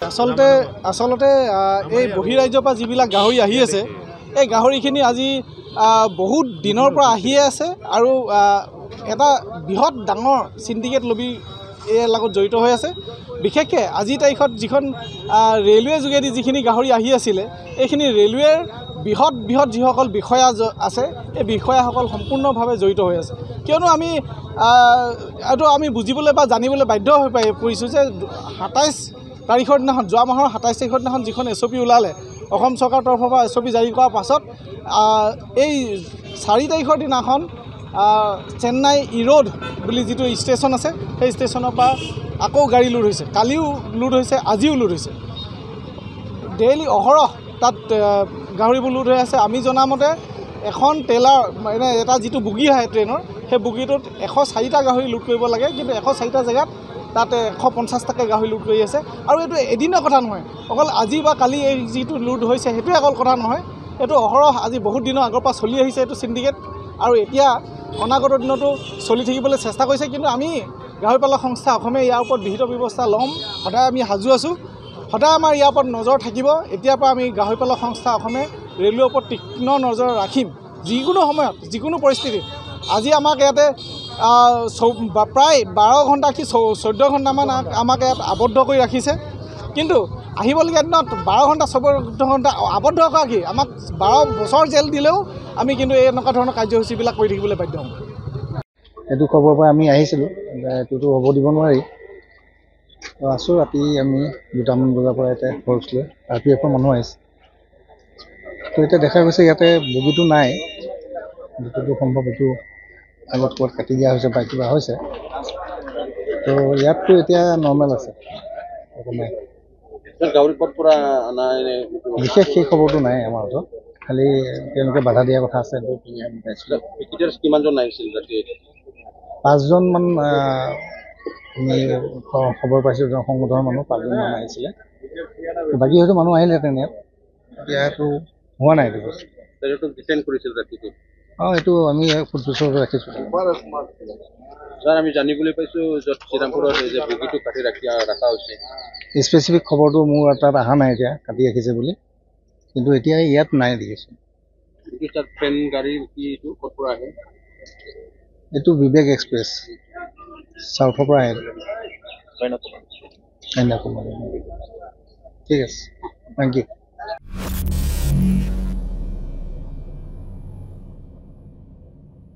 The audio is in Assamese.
আচলতে এই বহিৰাজ্যৰ পৰা যিবিলাক গাহৰি আহি আছে এই গাহৰিখিনি আজি বহুত দিনৰ পৰা আহিয়ে আছে আৰু এটা বৃহৎ ডাঙৰ সিন্ডিকেট লবি এই লগত জড়িত হৈ আছে। বিশেষকৈ আজিৰ তাৰিখত যিখন ৰেলৱে যোগেদি যিখিনি গাহৰি আহি আছিলে এইখিনি ৰেলৱেৰ বৃহৎ যিসকল বিষয়া আছে এই বিষয়াসকল সম্পূৰ্ণভাৱে জড়িত হৈ আছে। কিয়নো এইটো আমি বুজিবলৈ বা জানিবলৈ বাধ্য হৈ পৰিছোঁ যে ২৭ তাৰিখৰ দিনাখন যোৱা মাহৰ ২৭ তাৰিখৰ দিনাখন যিখন SOP ওলালে অসম চৰকাৰৰ তৰফৰ পৰা SOP জাৰি কৰাৰ পাছত এই ৪ তাৰিখৰ দিনাখন চেন্নাই ইৰোড বুলি যিটো ষ্টেচন আছে সেই ষ্টেচনৰ পৰা আকৌ গাড়ী লোড হৈছে। কালিও লোড হৈছে, আজিও লোড হৈছে। ডেইলি অহৰহ তাত গাহৰিবোৰ লোড হৈ আছে। আমি জনামতে এখন ট্ৰেইলাৰ মানে এটা যিটো বুগি আহে ট্ৰেইনৰ সেই বুগিটোত ১০৪টা গাহৰি লোড কৰিব লাগে, কিন্তু ১০৪টা জেগাত তাতে ১৫০টাকৈ গাহৰি লোড কৰি আছে। আৰু এইটো এদিনৰ কথা নহয়, অকল আজি বা কালি এই যিটো লোড হৈছে সেইটোৱে অকল কথা নহয়, এইটো অহৰহ আজি বহুত দিনৰ আগৰ পৰা চলি আহিছে এইটো সিন্ডিকেট। আৰু এতিয়া অনাগত দিনতো চলি থাকিবলৈ চেষ্টা কৰিছে। কিন্তু আমি গাহৰি পালক সংস্থা অসমে ইয়াৰ ওপৰত বিহিত ব্যৱস্থা ল'ম, সদায় আমি সাজু আছোঁ, সদায় আমাৰ ইয়াৰ ওপৰত নজৰ থাকিব। এতিয়াৰ পৰা আমি গাহৰি পালক সংস্থা অসমে ৰেলৱেৰ ওপৰত তীক্ষ্ণ নজৰ ৰাখিম যিকোনো সময়ত যিকোনো পৰিস্থিতিত। আজি আমাক ইয়াতে প্ৰায় ১২ ঘণ্টা কি ১৪ ঘণ্টামান আমাক ইয়াত আবদ্ধ কৰি ৰাখিছে, কিন্তু আহিবলগীয়া দিনত ১২ ঘণ্টা ১৪ ঘণ্টা আবদ্ধ কৰা কি আমাক ১২ বছৰ জেল দিলেও আমি কিন্তু এই এনেকুৱা ধৰণৰ কাৰ্যসূচীবিলাক কৰি থাকিবলৈ বাধ্য হ'ম। এইটো খবৰ পৰা আমি আহিছিলোঁ, এইটোতো হ'ব দিব নোৱাৰি। আছোঁ ৰাতি আমি ২টামান বজাৰ পৰা ইয়াতে ফ'ৰ্চ লৈ RPFৰ মানুহ আহিছে। তো এতিয়া দেখা গৈছে ইয়াতে বগীটো নাই, বগীটো সম্ভৱ এইটো আগত ক'ৰবাত কাটি দিয়া হৈছে বা কিবা হৈছে। তো ইয়াততো এতিয়া নৰ্মেল আছে, একো নাই। বিশেষ সেই খবৰটো নাই আমাৰ হাতত, খালি তেওঁলোকে বাধা দিয়াৰ কথা আছে। কিমানজন আহিছিল ৰাতি? ৫জনমান আমি খবৰ পাইছোঁ, সংগঠনৰ মানুহ ৫জনমান আহিছিলে। বাকী হয়তো মানুহ আহিলেহেঁতেন ইয়াত, এতিয়াতো হোৱা নাই এইটো বস্তু। এইটো আমি ফুটপিছতে ৰাখিছোঁ। ছাৰ আমি জানিবলৈ পাইছোঁ য'ত শ্ৰীৰামপুৰত যে বগীটো কাটি ৰখা হৈছে। স্পেচিফিক খবৰটো মোৰ তাত অহা নাই এতিয়া কাটি ৰাখিছে বুলি, কিন্তু এতিয়া ইয়াত নাই দেখিছোঁ। ট্ৰেইন গাড়ী কি এইটো ক'ৰ পৰা আহে? এইটো বিবেক এক্সপ্ৰেছ চাউথৰ পৰা আহে। কন্যাকুমাৰী। ঠিক আছে, থেংক ইউ।